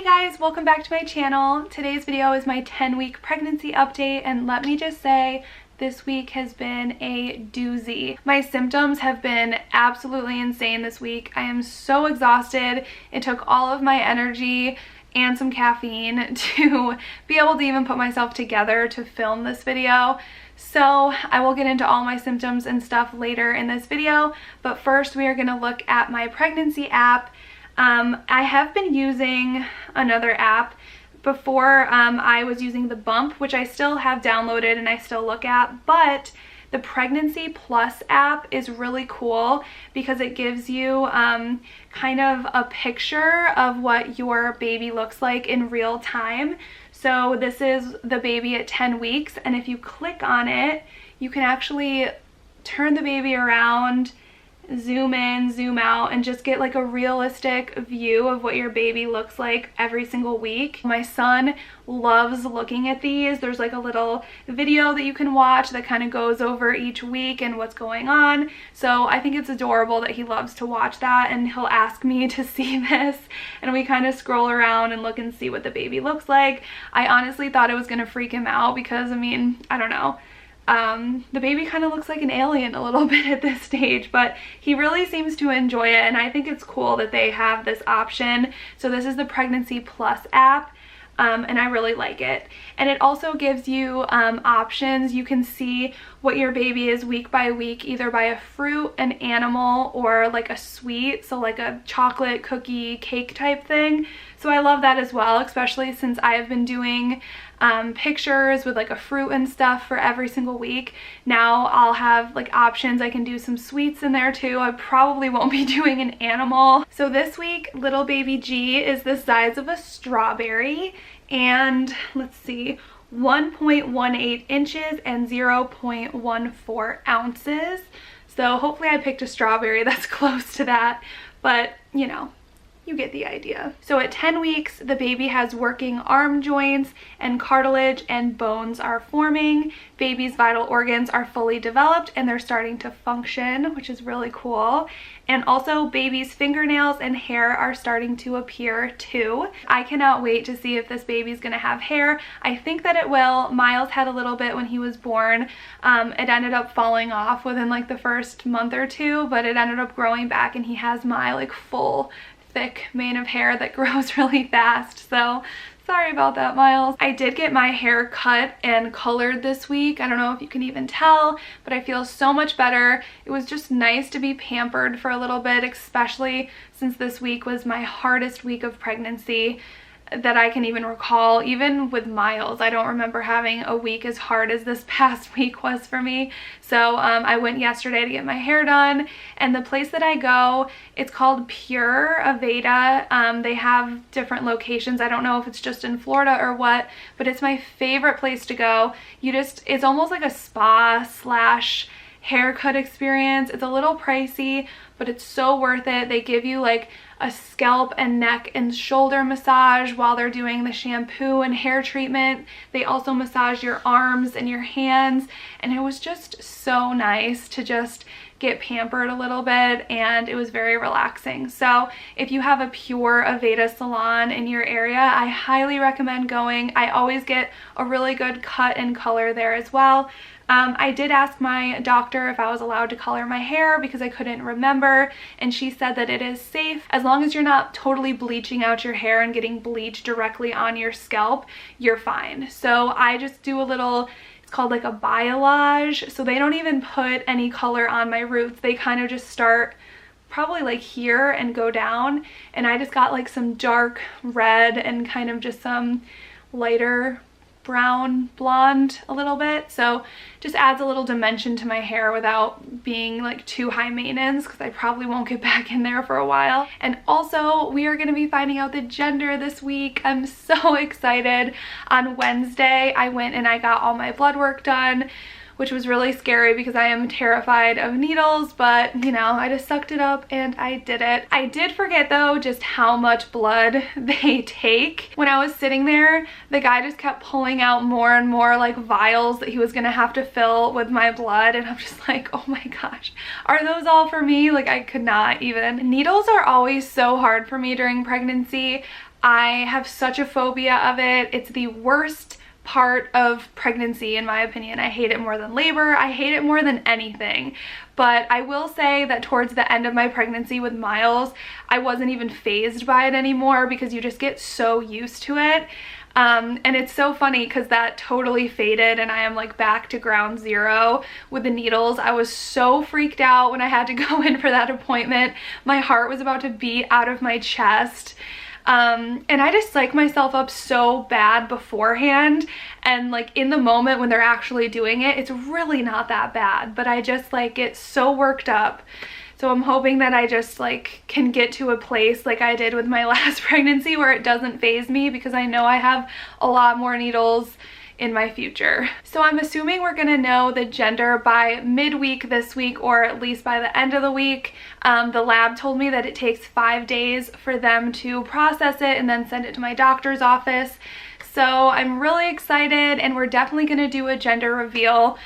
Hey guys, welcome back to my channel. Today's video is my 10-week pregnancy update, and let me just say this week has been a doozy. My symptoms have been absolutely insane this week. I am so exhausted. It took all of my energy and some caffeine to be able to even put myself together to film this video. So I will get into all my symptoms and stuff later in this video, but first we are going to look at my pregnancy app. I have been using another app. Before I was using the Bump, which I still have downloaded and I still look at, but the Pregnancy Plus app is really cool because it gives you kind of a picture of what your baby looks like in real time. So this is the baby at 10 weeks, and if you click on it, you can actually turn the baby around, zoom in, zoom out, and just get like a realistic view of what your baby looks like every single week. My son loves looking at these. There's like a little video that you can watch that kind of goes over each week and what's going on. So I think it's adorable that he loves to watch that, and he'll ask me to see this, and we kind of scroll around and look and see what the baby looks like. I honestly thought it was gonna freak him out because, I mean, I don't know. The baby kind of looks like an alien a little bit at this stage, but he really seems to enjoy it, and I think it's cool that they have this option. So this is the Pregnancy Plus app, and I really like it. And it also gives you options. You can see what your baby is week by week, either by a fruit, an animal, or like a sweet, so like a chocolate, cookie, cake type thing. So I love that as well, especially since I have been doing pictures with like a fruit and stuff for every single week. Now I'll have like options. I can do some sweets in there too. I probably won't be doing an animal. So this week, little baby G is the size of a strawberry, and let's see, 1.18 inches and 0.14 ounces. So hopefully I picked a strawberry that's close to that, but you know, you get the idea. So at 10 weeks, the baby has working arm joints, and cartilage and bones are forming. Baby's vital organs are fully developed and they're starting to function, which is really cool. And also baby's fingernails and hair are starting to appear too. I cannot wait to see if this baby's gonna have hair. I think that it will. Miles had a little bit when he was born. It ended up falling off within like the first month or two, but it ended up growing back, and he has my like full thick mane of hair that grows really fast. So sorry about that, Miles. I did get my hair cut and colored this week. I don't know if you can even tell, but I feel so much better. It was just nice to be pampered for a little bit, especially since this week was my hardest week of pregnancy that I can even recall. Even with Miles, I don't remember having a week as hard as this past week was for me. So I went yesterday to get my hair done, and the place that I go, it's called Pure Aveda. They have different locations. I don't know if it's just in Florida or what, but it's my favorite place to go. It's almost like a spa slash haircut experience. It's a little pricey, but it's so worth it. They give you like a scalp and neck and shoulder massage while they're doing the shampoo and hair treatment. They also massage your arms and your hands, and it was just so nice to just get pampered a little bit, and it was very relaxing. So if you have a Pure Aveda salon in your area, I highly recommend going. I always get a really good cut and color there as well. I did ask my doctor if I was allowed to color my hair because I couldn't remember, and she said that it is safe as long as you're not totally bleaching out your hair and getting bleach directly on your scalp, you're fine. So I just do a little, it's called like a biolage, so they don't even put any color on my roots. They kind of just start probably like here and go down, and I just got like some dark red and kind of just some lighter brown blonde a little bit, so just adds a little dimension to my hair without being like too high maintenance, because I probably won't get back in there for a while. And also we are going to be finding out the gender this week. I'm so excited. On Wednesday I went and I got all my blood work done, which was really scary because I am terrified of needles, but you know, I just sucked it up and I did it. I did forget though just how much blood they take. When I was sitting there, the guy just kept pulling out more and more like vials that he was gonna have to fill with my blood, and I'm just like, oh my gosh, are those all for me? Like I could not even. Needles are always so hard for me during pregnancy. I have such a phobia of it. It's the worst part of pregnancy in my opinion. I hate it more than labor. I hate it more than anything. But I will say that towards the end of my pregnancy with Miles, I wasn't even fazed by it anymore because you just get so used to it. And it's so funny because that totally faded and I am like back to ground zero with the needles. I was so freaked out when I had to go in for that appointment. My heart was about to beat out of my chest. And I just psych myself up so bad beforehand, and like in the moment when they're actually doing it, it's really not that bad, but I just like get so worked up. So I'm hoping that I just like can get to a place like I did with my last pregnancy where it doesn't faze me, because I know I have a lot more needles in my future. So I'm assuming we're gonna know the gender by midweek this week, or at least by the end of the week. The lab told me that it takes 5 days for them to process it and then send it to my doctor's office. So I'm really excited, and we're definitely gonna do a gender reveal,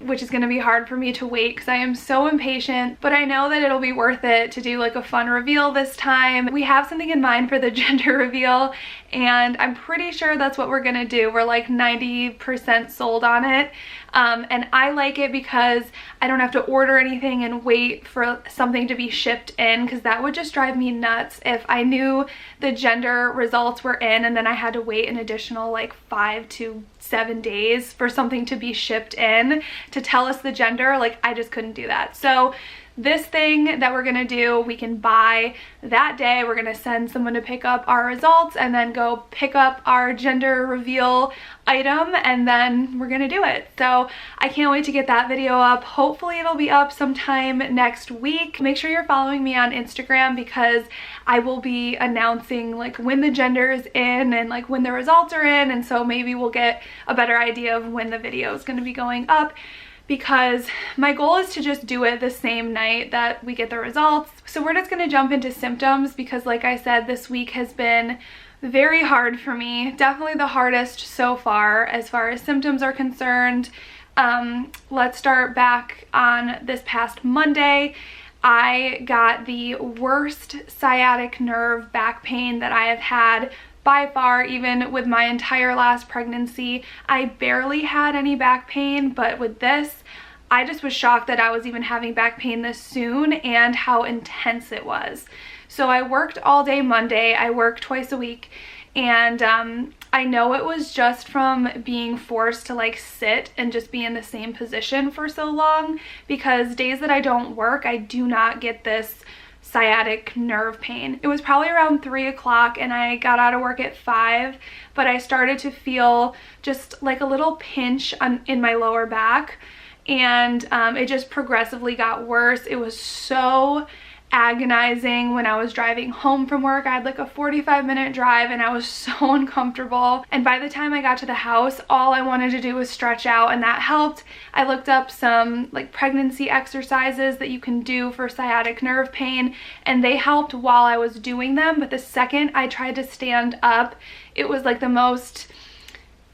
which is going to be hard for me to wait because I am so impatient, but I know that it'll be worth it to do like a fun reveal this time. We have something in mind for the gender reveal, and I'm pretty sure that's what we're going to do. We're like 90% sold on it. And I like it because I don't have to order anything and wait for something to be shipped in, because that would just drive me nuts if I knew the gender results were in and then I had to wait an additional like 5 to 7 days for something to be shipped in to tell us the gender. Like, I just couldn't do that. So this thing that we're gonna do, we can buy that day. We're gonna send someone to pick up our results and then go pick up our gender reveal item, and then we're gonna do it. So I can't wait to get that video up. Hopefully it'll be up sometime next week. Make sure you're following me on Instagram, because I will be announcing like when the gender is in and like when the results are in, and so maybe we'll get a better idea of when the video is gonna be going up, because my goal is to just do it the same night that we get the results. So we're just gonna jump into symptoms, because like I said, this week has been very hard for me. Definitely the hardest so far as symptoms are concerned. Let's start back on this past Monday. I got the worst sciatic nerve back pain that I have had by far, even with my entire last pregnancy. I barely had any back pain, but with this, I just was shocked that I was even having back pain this soon and how intense it was. So I worked all day Monday. I work twice a week, and I know it was just from being forced to like sit and just be in the same position for so long, because days that I don't work, I do not get this sciatic nerve pain. It was probably around 3 o'clock and I got out of work at 5, but I started to feel just like a little pinch in my lower back, and it just progressively got worse. It was so agonizing when I was driving home from work. I had like a 45-minute drive and I was so uncomfortable, and by the time I got to the house, all I wanted to do was stretch out, and that helped. I looked up some like pregnancy exercises that you can do for sciatic nerve pain, and they helped while I was doing them, but the second I tried to stand up, it was like the most,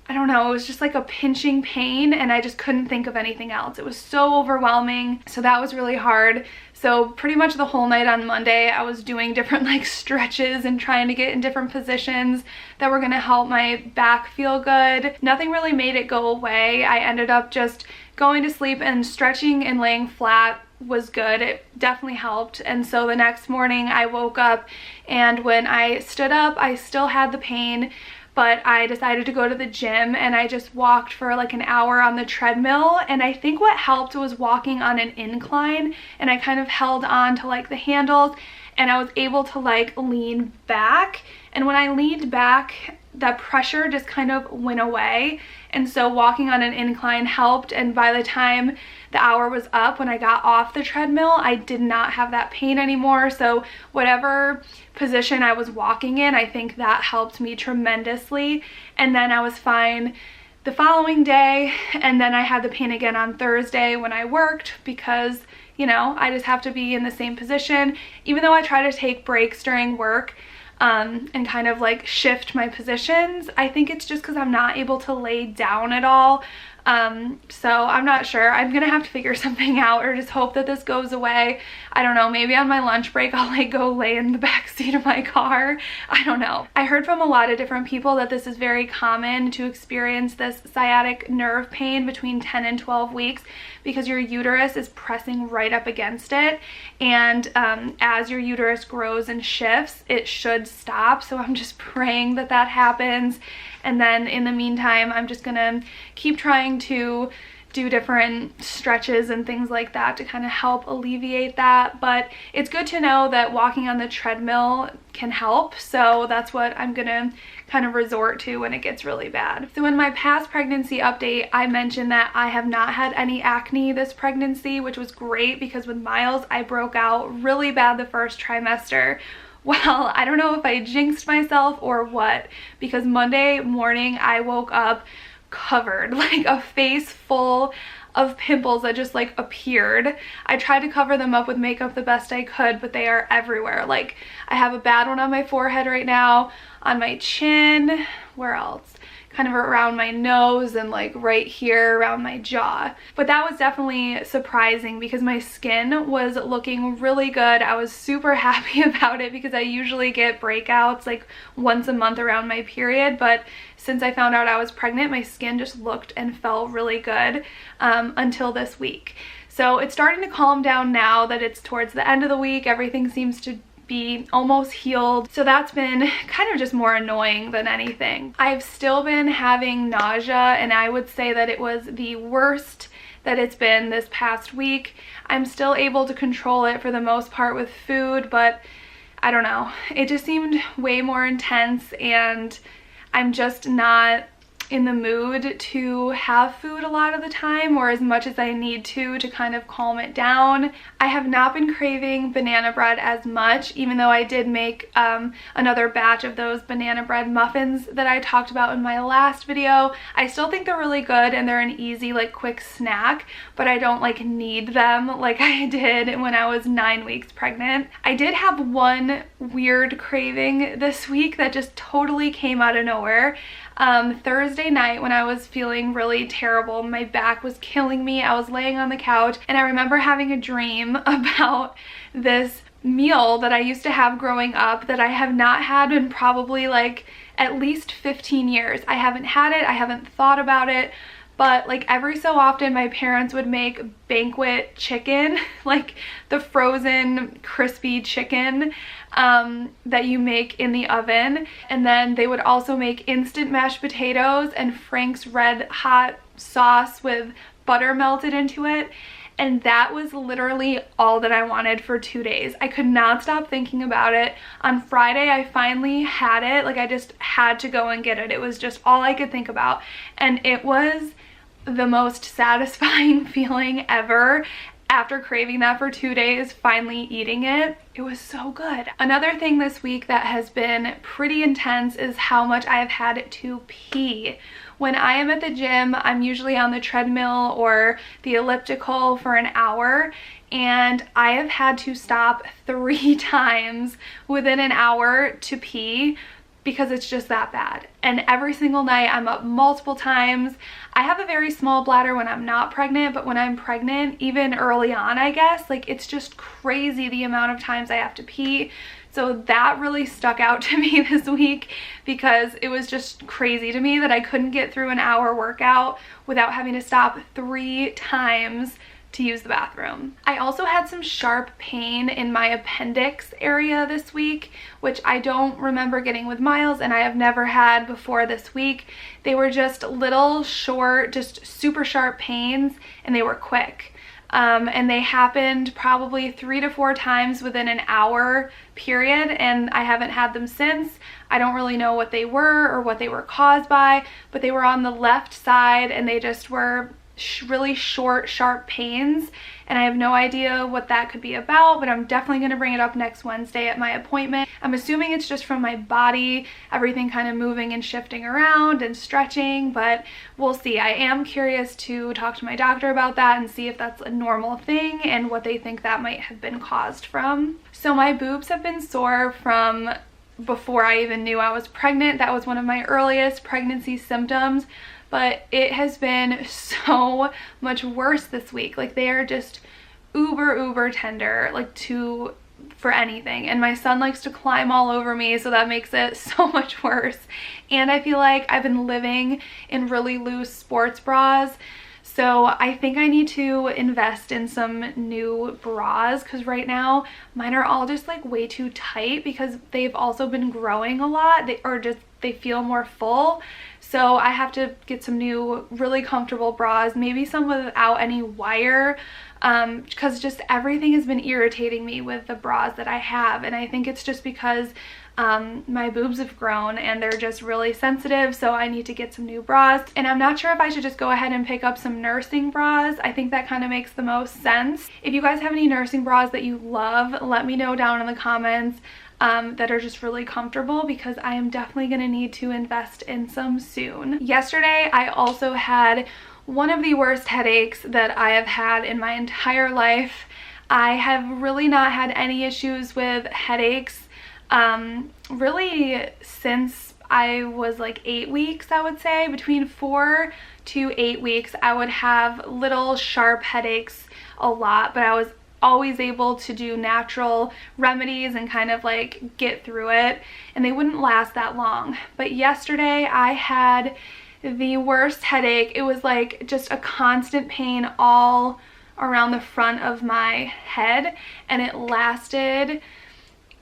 I don't know, it was just like a pinching pain, and I just couldn't think of anything else. It was so overwhelming. So that was really hard. So pretty much the whole night on Monday, I was doing different like stretches and trying to get in different positions that were gonna help my back feel good. Nothing really made it go away. I ended up just going to sleep, and stretching and laying flat was good. It definitely helped. And so the next morning I woke up, and when I stood up, I still had the pain, but I decided to go to the gym, and I just walked for like an hour on the treadmill. And I think what helped was walking on an incline, and I kind of held on to like the handles, and I was able to like lean back. And when I leaned back, that pressure just kind of went away. And so walking on an incline helped, and by the time the hour was up, when I got off the treadmill, I did not have that pain anymore. So whatever position I was walking in, I think that helped me tremendously. And then I was fine the following day, and then I had the pain again on Thursday when I worked, because, you know, I just have to be in the same position. Even though I try to take breaks during work, and kind of like shift my positions, I think it's just because I'm not able to lay down at all. So I'm not sure. I'm gonna have to figure something out or just hope that this goes away. I don't know, maybe on my lunch break I'll like go lay in the back seat of my car. I don't know. I heard from a lot of different people that this is very common to experience this sciatic nerve pain between 10 and 12 weeks because your uterus is pressing right up against it, and as your uterus grows and shifts, it should stop. So I'm just praying that that happens, and then in the meantime I'm just gonna keep trying to do different stretches and things like that to kind of help alleviate that. But it's good to know that walking on the treadmill can help, so that's what I'm gonna kind of resort to when it gets really bad. So in my past pregnancy update, I mentioned that I have not had any acne this pregnancy, which was great because with Miles I broke out really bad the first trimester. Well, I don't know if I jinxed myself or what, because Monday morning I woke up covered, like a face full of pimples that just like appeared. I tried to cover them up with makeup the best I could, but they are everywhere. Like I have a bad one on my forehead right now, on my chin, where else? Kind of around my nose and like right here around my jaw. But that was definitely surprising because my skin was looking really good. I was super happy about it because I usually get breakouts like once a month around my period, but since I found out I was pregnant, my skin just looked and felt really good until this week. So it's starting to calm down now that it's towards the end of the week. Everything seems to be almost healed, so that's been kind of just more annoying than anything. I've still been having nausea, and I would say that it was the worst that it's been this past week. I'm still able to control it for the most part with food, but I don't know, it just seemed way more intense, and I'm just not in the mood to have food a lot of the time, or as much as I need to kind of calm it down. I have not been craving banana bread as much, even though I did make another batch of those banana bread muffins that I talked about in my last video. I still think they're really good and they're an easy like quick snack, but I don't like need them like I did when I was 9 weeks pregnant. I did have one weird craving this week that just totally came out of nowhere. Thursday night when I was feeling really terrible, my back was killing me, I was laying on the couch, and I remember having a dream about this meal that I used to have growing up that I have not had in probably like at least 15 years. I haven't had it, I haven't thought about it, but like every so often my parents would make banquet chicken, like the frozen crispy chicken that you make in the oven, and then they would also make instant mashed potatoes and Frank's Red Hot sauce with butter melted into it. And that was literally all that I wanted for 2 days. I could not stop thinking about it. On Friday, I finally had it. Like I just had to go and get it. It was just all I could think about. And it was the most satisfying feeling ever. After craving that for 2 days, finally eating it, it was so good. Another thing this week that has been pretty intense is how much I have had to pee. When I am at the gym, I'm usually on the treadmill or the elliptical for an hour, and I have had to stop 3 times within an hour to pee because it's just that bad. And every single night I'm up multiple times. I have a very small bladder when I'm not pregnant, but when I'm pregnant, even early on, I guess, like it's just crazy the amount of times I have to pee. So that really stuck out to me this week because it was just crazy to me that I couldn't get through an hour workout without having to stop 3 times to use the bathroom. I also had some sharp pain in my appendix area this week, which I don't remember getting with Miles, and I have never had before this week. They were just little short, just super sharp pains, and they were quick. And they happened probably 3 to 4 times within an hour period, and I haven't had them since. I don't really know what they were or what they were caused by, but they were on the left side and they just were really short, sharp pains, and I have no idea what that could be about, but I'm definitely going to bring it up next Wednesday at my appointment. I'm assuming it's just from my body, everything kind of moving and shifting around and stretching, but we'll see. I am curious to talk to my doctor about that and see if that's a normal thing and what they think that might have been caused from. So my boobs have been sore from before I even knew I was pregnant. That was one of my earliest pregnancy symptoms. but it has been so much worse this week. Like, they are just uber tender, like for anything, and my son likes to climb all over me, so that makes it so much worse. And I feel like I've been living in really loose sports bras, so I think I need to invest in some new bras, because right now mine are all just like way too tight because they've also been growing a lot, they feel more full. So I have to get some new really comfortable bras, maybe some without any wire, because just everything has been irritating me with the bras that I have, and I think it's just because my boobs have grown and they're just really sensitive, so I need to get some new bras. And I'm not sure if I should just go ahead and pick up some nursing bras. I think that kind of makes the most sense. If you guys have any nursing bras that you love, let me know down in the comments that are just really comfortable, because I am definitely going to need to invest in some soon. Yesterday I also had one of the worst headaches that I have had in my entire life. I have really not had any issues with headaches really since I was like 8 weeks, I would say. Between 4 to 8 weeks I would have little sharp headaches a lot, but I was always able to do natural remedies and kind of like get through it, and they wouldn't last that long. But yesterday I had the worst headache. It was like just a constant pain all around the front of my head, and it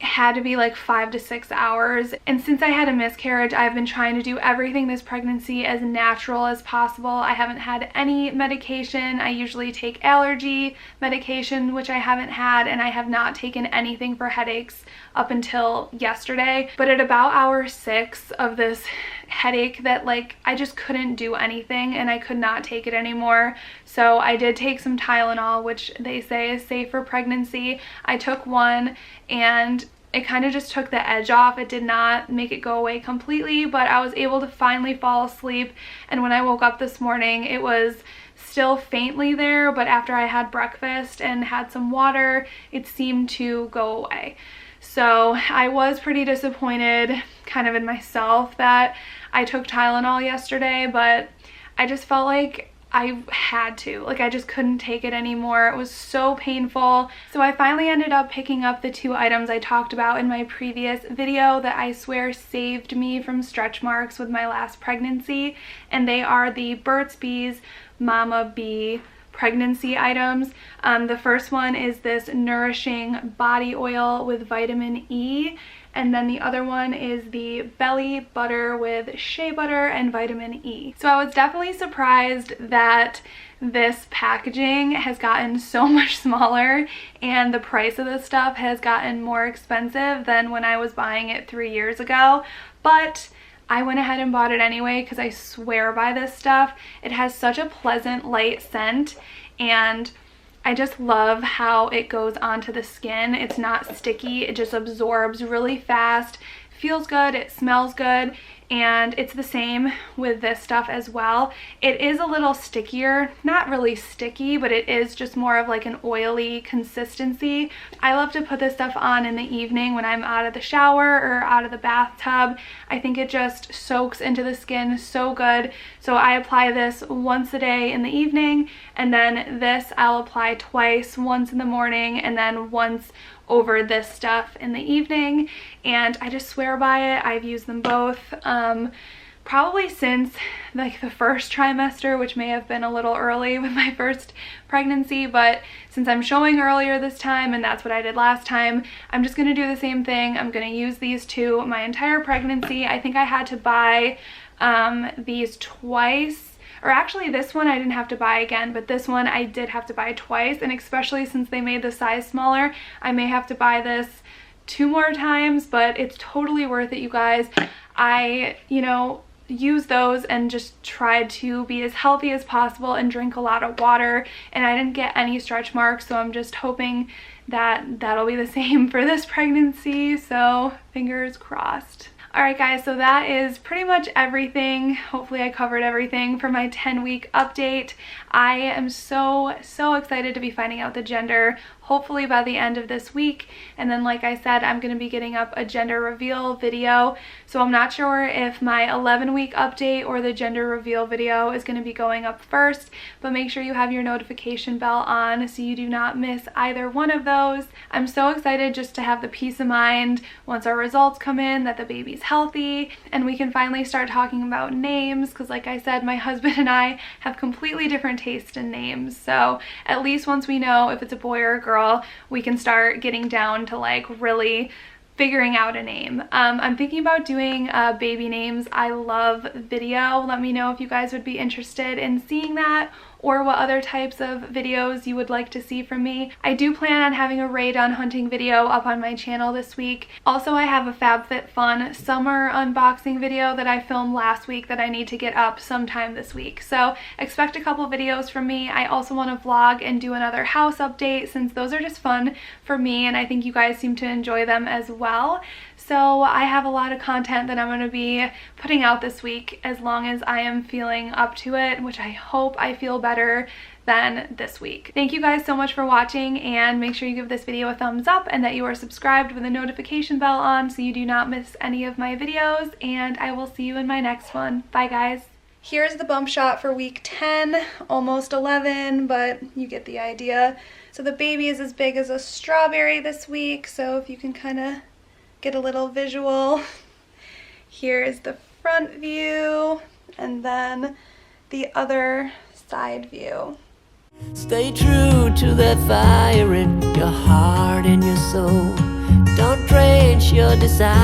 had to be like 5 to 6 hours. And since I had a miscarriage, I've been trying to do everything this pregnancy as natural as possible. I haven't had any medication. I usually take allergy medication, which I haven't had, and I have not taken anything for headaches up until yesterday. But at about hour 6 of this headache, that like I just couldn't do anything and I could not take it anymore. So I did take some Tylenol, which they say is safe for pregnancy. I took one and it kind of just took the edge off. It did not make it go away completely, but I was able to finally fall asleep. And when I woke up this morning, it was still faintly there, but after I had breakfast and had some water, it seemed to go away. So I was pretty disappointed kind of in myself that I took Tylenol yesterday, but I just felt like I had to. Like, I just couldn't take it anymore. It was so painful. So I finally ended up picking up the 2 items I talked about in my previous video that I swear saved me from stretch marks with my last pregnancy, and they are the Burt's Bees Mama Bee pregnancy items. The first one is this nourishing body oil with vitamin E, and then the other one is the belly butter with shea butter and vitamin E. So I was definitely surprised that this packaging has gotten so much smaller and the price of this stuff has gotten more expensive than when I was buying it 3 years ago, but I went ahead and bought it anyway because I swear by this stuff. It has such a pleasant light scent, and I just love how it goes onto the skin. It's not sticky, it just absorbs really fast, feels good, it smells good, and it's the same with this stuff as well. It is a little stickier, not really sticky, but it is just more of like an oily consistency. I love to put this stuff on in the evening when I'm out of the shower or out of the bathtub. I think it just soaks into the skin so good. So I apply this once a day in the evening, and then this I'll apply twice, once in the morning and then once over this stuff in the evening, and I just swear by it. I've used them both probably since like the first trimester, which may have been a little early with my first pregnancy, but since I'm showing earlier this time and that's what I did last time, I'm just gonna do the same thing. I'm gonna use these 2 my entire pregnancy. I think I had to buy these twice. Or actually, this one I didn't have to buy again, but this one I did have to buy twice, and especially since they made the size smaller, I may have to buy this 2 more times, but it's totally worth it, you guys. I, use those and just tried to be as healthy as possible and drink a lot of water, and I didn't get any stretch marks, so I'm just hoping that that'll be the same for this pregnancy, so fingers crossed. Alright guys, so that is pretty much everything. Hopefully I covered everything for my 10-week update. I am so excited to be finding out the gender hopefully by the end of this week. And then like I said, I'm going to be getting up a gender reveal video. So I'm not sure if my 11-week update or the gender reveal video is going to be going up first, but make sure you have your notification bell on so you do not miss either one of those. I'm so excited just to have the peace of mind once our results come in that the baby's healthy and we can finally start talking about names, because like I said, my husband and I have completely different tastes in names. So at least once we know if it's a boy or a girl, we can start getting down to like really figuring out a name. I'm thinking about doing baby names I love video. Let me know if you guys would be interested in seeing that, or what other types of videos you would like to see from me. I do plan on having a Ray Dunn hunting video up on my channel this week. Also, I have a FabFitFun summer unboxing video that I filmed last week that I need to get up sometime this week. So expect a couple videos from me. I also want to vlog and do another house update, since those are just fun for me and I think you guys seem to enjoy them as well. So I have a lot of content that I'm going to be putting out this week, as long as I am feeling up to it, which I hope I feel better than this week. Thank you guys so much for watching, and make sure you give this video a thumbs up and that you are subscribed with a notification bell on so you do not miss any of my videos, and I will see you in my next one. Bye guys. Here's the bump shot for week 10, almost 11, but you get the idea. So the baby is as big as a strawberry this week, so if you can kind of get a little visual. Here is the front view and then the other side view. Stay true to that fire in your heart and your soul. Don't drench your desire.